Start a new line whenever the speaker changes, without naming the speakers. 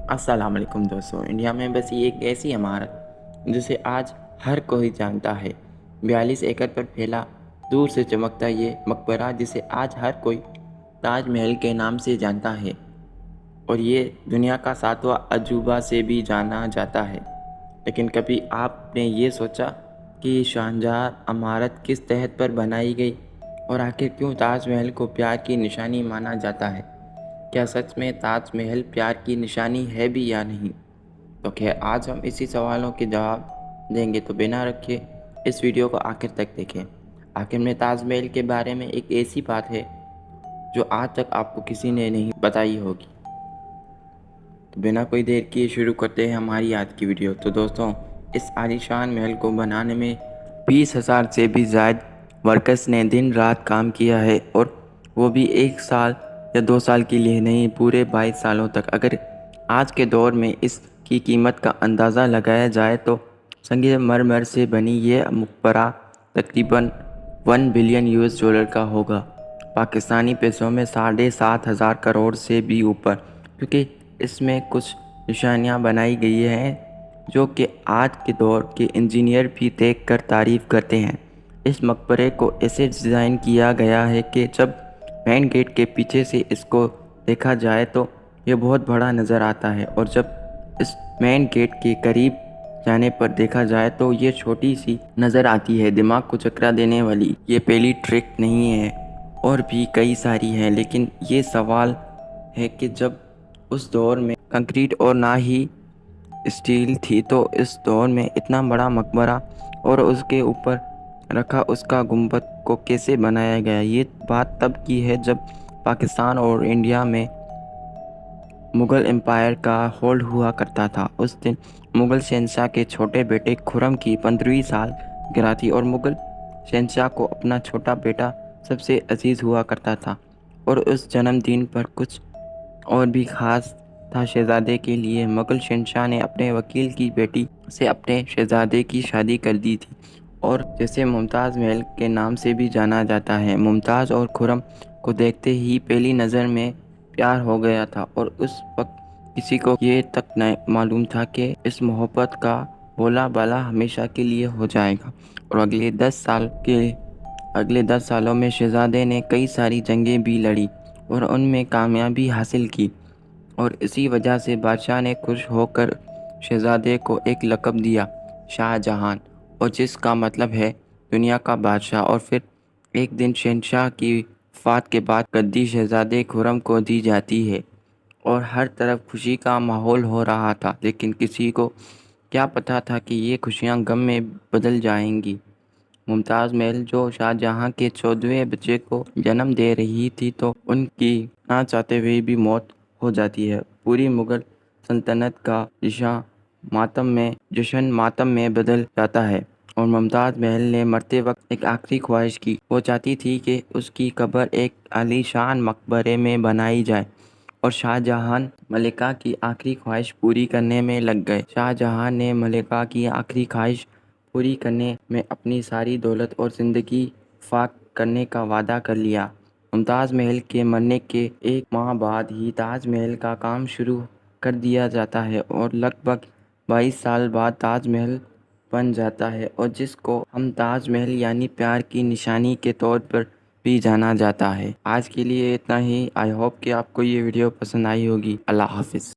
अस्सलाम वालेकुम दोस्तों। इंडिया में बसी एक ऐसी इमारत जिसे आज हर कोई जानता है। 42 एकड़ पर फैला दूर से चमकता ये मकबरा जिसे आज हर कोई ताज महल के नाम से जानता है और ये दुनिया का 7वां अजूबा से भी जाना जाता है। लेकिन कभी आपने ये सोचा कि ये शानदार इमारत किस तहत पर बनाई गई और आखिर क्यों ताज महल को प्यार की निशानी माना जाता है? क्या सच में ताज महल प्यार की निशानी है भी या नहीं? तो खैर आज हम इसी सवालों के जवाब देंगे, तो बिना रखे इस वीडियो को आखिर तक देखें। आखिर में ताज महल के बारे में एक ऐसी बात है जो आज तक आपको किसी ने नहीं बताई होगी। तो बिना कोई देर किए शुरू करते हैं हमारी आज की वीडियो। तो दोस्तों, इस आलीशान महल को बनाने में 20,000 से भी ज़्यादा वर्कर्स ने दिन रात काम किया है, और वो भी 1 साल या 2 साल के लिए नहीं, पूरे 22 सालों तक। अगर आज के दौर में इसकी कीमत का अंदाज़ा लगाया जाए तो संगमरमर से बनी ये मकबरा तकरीबन $1 बिलियन का होगा। पाकिस्तानी पैसों में 7,500 करोड़ से भी ऊपर, क्योंकि इसमें कुछ निशानियां बनाई गई हैं जो कि आज के दौर के इंजीनियर भी देख कर तारीफ़ करते हैं। इस मकबरे को ऐसे डिज़ाइन किया गया है कि जब मेन गेट के पीछे से इसको देखा जाए तो ये बहुत बड़ा नज़र आता है, और जब इस मेन गेट के करीब जाने पर देखा जाए तो ये छोटी सी नज़र आती है। दिमाग को चकरा देने वाली ये पहली ट्रिक नहीं है, और भी कई सारी हैं। लेकिन ये सवाल है कि जब उस दौर में कंक्रीट और ना ही स्टील थी, तो इस दौर में इतना बड़ा मकबरा और उसके ऊपर रखा उसका गुंबद को कैसे बनाया गया? ये बात तब की है जब पाकिस्तान और इंडिया में मुग़ल एम्पायर का होल्ड हुआ करता था। उस दिन मुग़ल शहंशाह के छोटे बेटे खुर्रम की 15वीं सालगिरह थी, और मुग़ल शहंशाह को अपना छोटा बेटा सबसे अजीज़ हुआ करता था, और उस जन्मदिन पर कुछ और भी ख़ास था शहज़ादे के लिए। मुग़ल शहंशाह ने अपने वकील की बेटी से अपने शहज़ादे की शादी कर दी थी, और जैसे मुमताज़ महल के नाम से भी जाना जाता है। मुमताज़ और खुर्रम को देखते ही पहली नज़र में प्यार हो गया था, और उस वक्त किसी को ये तक न मालूम था कि इस मोहब्बत का बोला बाला हमेशा के लिए हो जाएगा। और अगले 10 सालों में शहज़ादे ने कई सारी जंगें भी लड़ी और उनमें कामयाबी हासिल की, और इसी वजह से बादशाह ने खुश होकर शहज़ादे को एक लक़ब दिया, शाहजहां, और जिसका मतलब है दुनिया का बादशाह। और फिर एक दिन शहंशाह की वफ़ात के बाद गद्दी शहज़ादे खुर्रम को दी जाती है, और हर तरफ खुशी का माहौल हो रहा था। लेकिन किसी को क्या पता था कि ये खुशियाँ गम में बदल जाएंगी। मुमताज़ महल जो शाहजहां के 14वें बच्चे को जन्म दे रही थी, तो उनकी ना चाहते हुए भी मौत हो जाती है। पूरी मुग़ल सल्तनत का जश्न मातम में बदल जाता है, और मुमताज़ महल ने मरते वक्त एक आखिरी ख्वाहिश की। वो चाहती थी कि उसकी कब्र एक आलीशान मकबरे में बनाई जाए, और शाहजहां मलिका की आखिरी ख्वाहिश पूरी करने में लग गए। शाहजहां ने मलिका की आखिरी ख्वाहिश पूरी करने में अपनी सारी दौलत और ज़िंदगी फाक करने का वादा कर लिया। मुमताज़ महल के मरने के 1 माह बाद ही ताज महल का काम शुरू कर दिया जाता है, और लगभग 22 साल बाद ताज महल बन जाता है, और जिसको हम ताज महल यानी प्यार की निशानी के तौर पर भी जाना जाता है। आज के लिए इतना ही। आई होप कि आपको ये वीडियो पसंद आई होगी। अल्लाह हाफिज़।